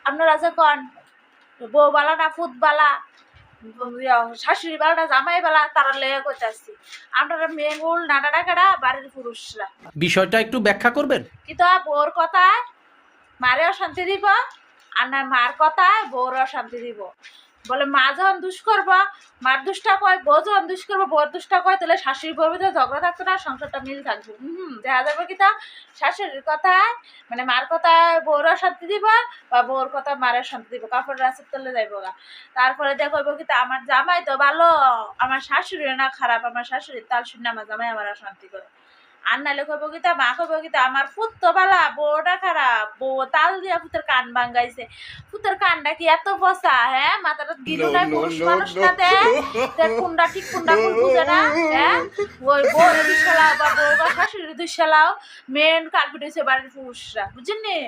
আপনারা যে কন বউ বালা না ফুট বালা শাশুড়ি বালা না জামাই বালা তারা লেগে করতে আসছি। আপনারা মেয়ে মূল নাটা ডাকাটা বাড়ির পুরুষরা বিষয়টা একটু ব্যাখ্যা করবেন। কিন্তু বউর কথায় মারে অশান্তি দিব আর না মার কথায় বউর অশান্তি দিব। বলে মা যখন দুষ করবো মার দুষ্টা কয়, বউ যখন দুষ করবো বউর দুষ্টা কয়, তাহলে শাশুড়ি বউর ভিতরে ঝগড়া থাকতো না, সংসারটা মিল থাকবে। দেখা যাবে কি তা শাশুড়ির কথায় মানে মার কথায় বউর শান্তি দিব বা বউর কথা মারের শান্তি দিব, কাপড় রাস্তার তলে যাইব গা। তারপরে দেখবো কি তা আমার জামাই তো ভালো, আমার শাশুড়ি না খারাপ, আমার শাশুড়ির তাল শুনে আমার জামাই আমার শান্তি করে। আর নাহলে কইব কি তা মা কইব কি তা আমার ফুত তো বালা বউটা খারাপ, বউ তাল দিয়া ফুতের কান ভাঙ্গাইছে, ফুতের কানটা কি এত ফসা, হ্যাঁ মাথাটা গিলু নাই পুরুষ মানুষ না কুন্ডা ঠিক কুন্ডা কুল বুঝে না, হ্যাঁ ওই বউরে দুঃসালাও বা বউ বা শাশুড়ি দুঃসালাও মেন কালপিট হয়েছে বাড়ির পুরুষরা, বুঝেননি।